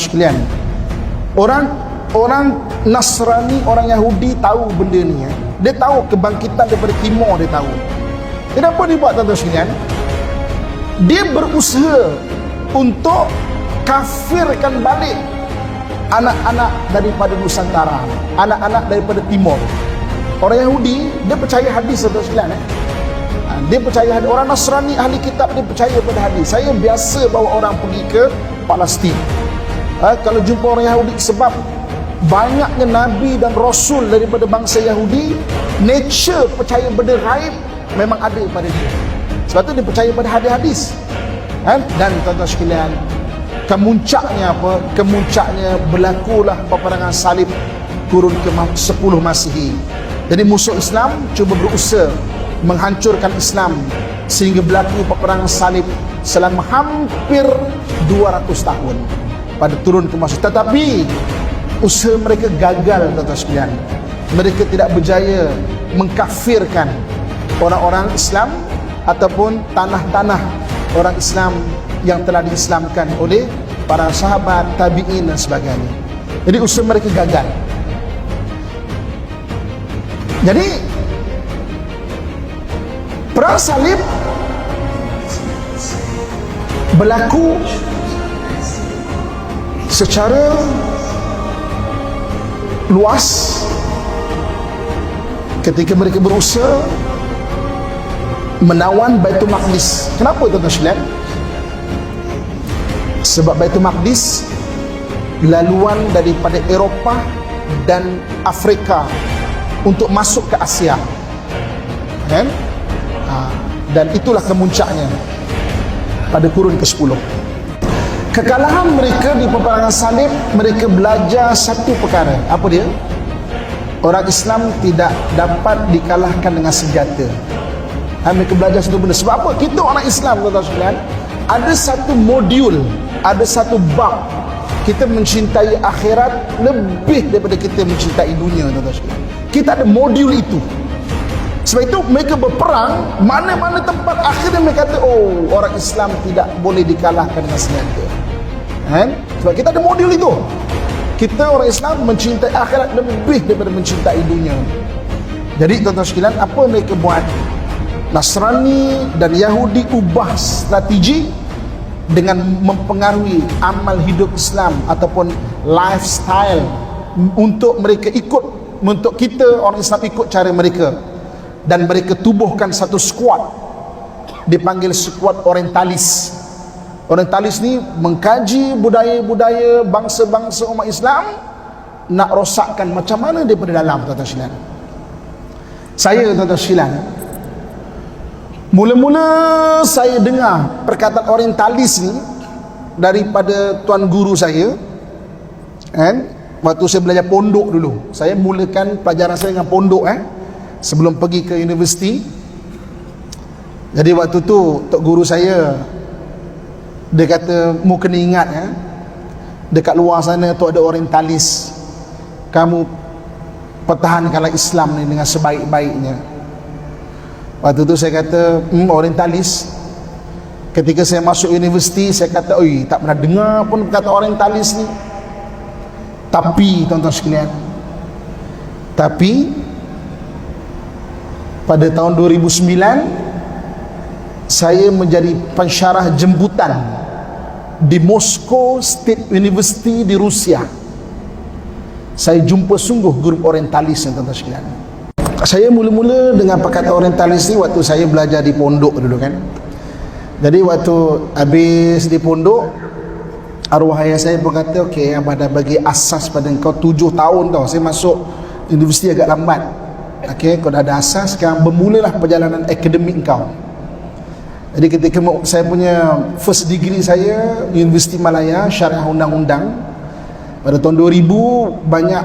sekalian, orang Nasrani, orang Yahudi tahu benda ni Dia tahu kebangkitan daripada timur, dia tahu. Kenapa dia buat, tuan-tuan sekalian? Dia berusaha untuk kafirkan balik anak-anak daripada Nusantara, anak-anak daripada timur. Orang Yahudi, dia percaya hadis, tuan-tuan sekalian. Dia percaya hadis. Orang Nasrani, ahli kitab, dia percaya pada hadis. Saya biasa bawa orang pergi ke Palestin. Kalau jumpa orang Yahudi, sebab banyaknya Nabi dan Rasul daripada bangsa Yahudi, nature percaya benda gaib memang ada pada dia. Sebab tu dia percaya pada hadis-hadis. Dan tuan-tuan sekalian, kemuncaknya apa? Kemuncaknya berlakulah peperangan salib turun ke 10 Masihi. Jadi musuh Islam cuba berusaha menghancurkan Islam sehingga berlaku peperangan salib selama hampir 200 tahun pada turun ke Masihi. Tetapi usaha mereka gagal, tuan-tuan sekalian. Mereka tidak berjaya mengkafirkan orang-orang Islam ataupun tanah-tanah orang Islam yang telah diislamkan oleh para sahabat, tabi'in dan sebagainya. Jadi usaha mereka gagal. Jadi perang salib berlaku secara luas ketika mereka berusaha menawan Baitul Maqdis. Kenapa, tuan-tuan sekalian? Sebab Baitul Maqdis laluan daripada Eropah dan Afrika untuk masuk ke Asia, kan? Dan itulah kemuncaknya pada kurun ke-10. Kekalahan mereka di peperangan salib, mereka belajar satu perkara. Apa dia? Orang Islam tidak dapat dikalahkan dengan senjata. Mereka belajar satu benda. Sebab apa? Kita orang Islam, tuan-tuan sekalian, ada satu modul, ada satu bab. Kita mencintai akhirat lebih daripada kita mencintai dunia, tuan-tuan sekalian. Kita ada modul itu. Sebab itu mereka berperang, mana-mana tempat, akhirnya mereka kata, oh, orang Islam tidak boleh dikalahkan dengan senjata. Sebab kita ada modul itu. Kita orang Islam mencintai akhirat lebih daripada mencintai dunia. Jadi tuan-tuan sekalian, apa mereka buat? Nasrani dan Yahudi ubah strategi dengan mempengaruhi amal hidup Islam ataupun lifestyle untuk mereka ikut, untuk kita orang Islam ikut cara mereka. Dan mereka tubuhkan satu skuad, dipanggil skuad orientalis. Orientalis ni mengkaji budaya-budaya bangsa-bangsa umat Islam, nak rosakkan macam mana daripada dalam, tuan-tuan sekalian. Saya, tuan-tuan sekalian, mula-mula saya dengar perkataan orientalis ni daripada tuan guru saya, kan? Waktu saya belajar pondok dulu. Saya mulakan pelajaran saya dengan pondok, sebelum pergi ke universiti. Jadi waktu tu tok guru saya, dia kata, mu kena ingat dekat luar sana tu ada orientalis, kamu pertahankanlah Islam ni dengan sebaik-baiknya. Waktu tu saya kata, orientalis. Ketika saya masuk universiti, saya kata, oi, tak pernah dengar pun kata orientalis ni. Tapi tuan-tuan sekalian, tapi pada tahun 2009 saya menjadi pensyarah jemputan di Moscow State University di Rusia. Saya jumpa sungguh grup orientalis, tuan-tuan sekalian. Saya mula-mula dengan perkataan orientalis ni waktu saya belajar di pondok dulu, kan. Jadi waktu habis di pondok, arwah ayah saya berkata, okey, abah dah bagi asas pada engkau 7 tahun tau. Saya masuk universiti agak lambat. Okey, kau dah ada asas, sekarang bermulalah perjalanan akademik kau. Jadi ketika saya punya first degree saya Universiti Malaya Syariah Undang-Undang pada tahun 2000, banyak